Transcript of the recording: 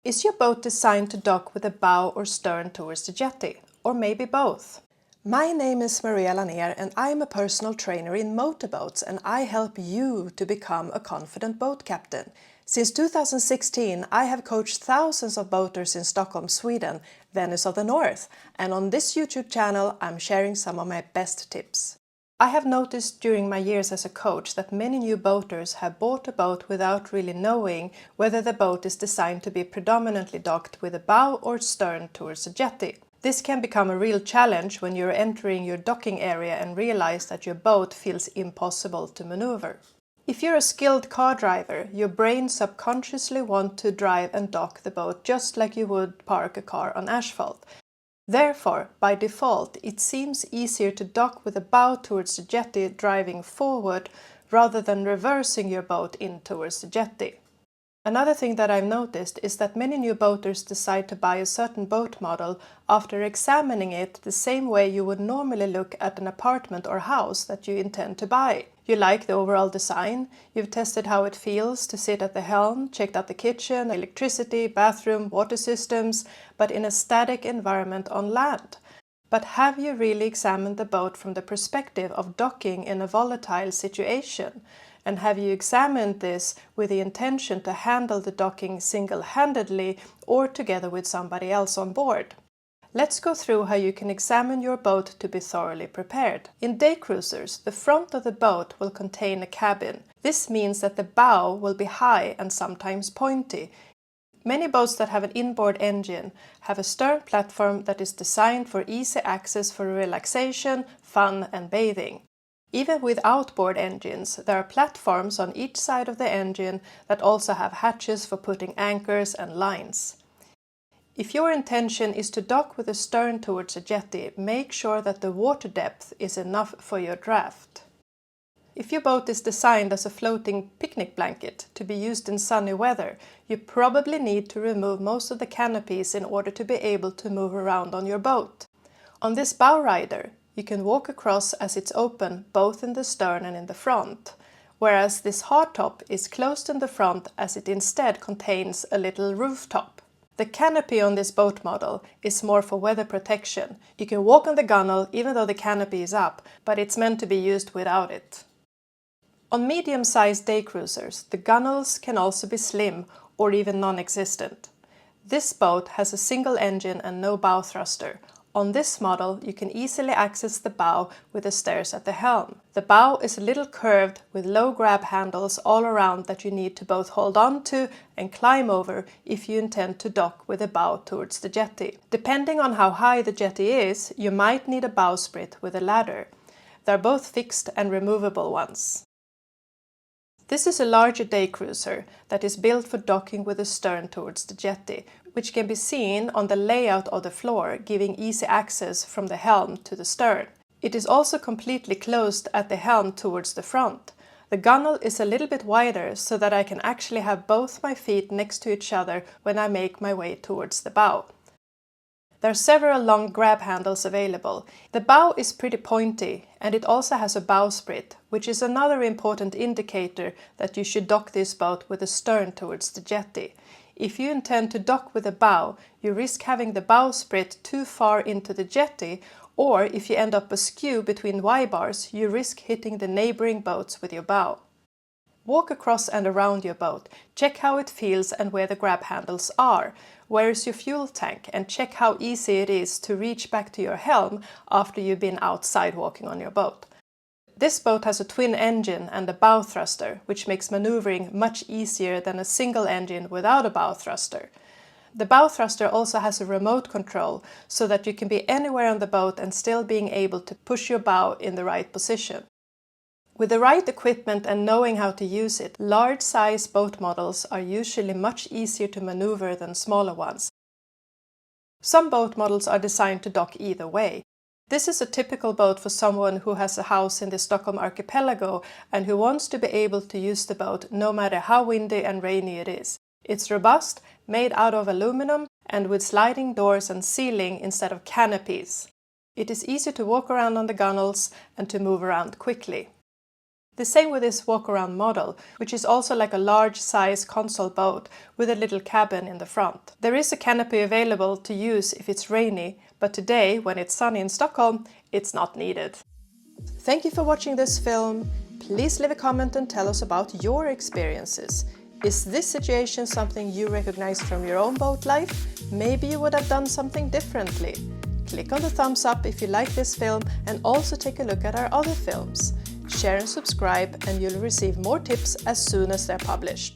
Is your boat designed to dock with a bow or stern towards the jetty, or maybe both? My name is Maria Lanier and I am a personal trainer in motorboats, and I help you to become a confident boat captain. Since 2016 I have coached thousands of boaters in Stockholm, Sweden, Venice of the North, and on this YouTube channel I'm sharing some of my best tips. I have noticed during my years as a coach that many new boaters have bought a boat without really knowing whether the boat is designed to be predominantly docked with a bow or stern towards a jetty. This can become a real challenge when you're entering your docking area and realize that your boat feels impossible to maneuver. If you're a skilled car driver, your brain subconsciously wants to drive and dock the boat just like you would park a car on asphalt. Therefore, by default, it seems easier to dock with a bow towards the jetty driving forward rather than reversing your boat in towards the jetty. Another thing that I've noticed is that many new boaters decide to buy a certain boat model after examining it the same way you would normally look at an apartment or house that you intend to buy. You like the overall design, you've tested how it feels to sit at the helm, checked out the kitchen, electricity, bathroom, water systems, but in a static environment on land. But have you really examined the boat from the perspective of docking in a volatile situation? And have you examined this with the intention to handle the docking single-handedly or together with somebody else on board? Let's go through how you can examine your boat to be thoroughly prepared. In Daycruisers, the front of the boat will contain a cabin. This means that the bow will be high and sometimes pointy. Many boats that have an inboard engine have a stern platform that is designed for easy access for relaxation, fun and bathing. Even with outboard engines, there are platforms on each side of the engine that also have hatches for putting anchors and lines. If your intention is to dock with a stern towards a jetty, make sure that the water depth is enough for your draft. If your boat is designed as a floating picnic blanket to be used in sunny weather, you probably need to remove most of the canopies in order to be able to move around on your boat. On this bow rider, you can walk across as it's open both in the stern and in the front, whereas this hardtop is closed in the front as it instead contains a little rooftop. The canopy on this boat model is more for weather protection. You can walk on the gunwale even though the canopy is up, but it's meant to be used without it. On medium-sized Daycruisers, the gunwales can also be slim or even non-existent. This boat has a single engine and no bow thruster. On this model, you can easily access the bow with the stairs at the helm. The bow is a little curved with low grab handles all around that you need to both hold on to and climb over if you intend to dock with a bow towards the jetty. Depending on how high the jetty is, you might need a bowsprit with a ladder. They're both fixed and removable ones. This is a larger Daycruiser that is built for docking with a stern towards the jetty, which can be seen on the layout of the floor, giving easy access from the helm to the stern. It is also completely closed at the helm towards the front. The gunwale is a little bit wider so that I can actually have both my feet next to each other when I make my way towards the bow. There are several long grab handles available. The bow is pretty pointy and it also has a bowsprit, which is another important indicator that you should dock this boat with a stern towards the jetty. If you intend to dock with a bow, you risk having the bowsprit too far into the jetty, or if you end up askew between Y-bars, you risk hitting the neighboring boats with your bow. Walk across and around your boat, check how it feels and where the grab handles are. Where is your fuel tank, and check how easy it is to reach back to your helm after you've been outside walking on your boat. This boat has a twin engine and a bow thruster, which makes maneuvering much easier than a single engine without a bow thruster. The bow thruster also has a remote control so that you can be anywhere on the boat and still being able to push your bow in the right position. With the right equipment and knowing how to use it, large-size boat models are usually much easier to maneuver than smaller ones. Some boat models are designed to dock either way. This is a typical boat for someone who has a house in the Stockholm archipelago and who wants to be able to use the boat no matter how windy and rainy it is. It's robust, made out of aluminum and with sliding doors and ceiling instead of canopies. It is easy to walk around on the gunwales and to move around quickly. The same with this walk-around model, which is also like a large-size console boat with a little cabin in the front. There is a canopy available to use if it's rainy, but today, when it's sunny in Stockholm, it's not needed. Thank you for watching this film. Please leave a comment and tell us about your experiences. Is this situation something you recognize from your own boat life? Maybe you would have done something differently. Click on the thumbs up if you like this film and also take a look at our other films. Share and subscribe and you'll receive more tips as soon as they're published.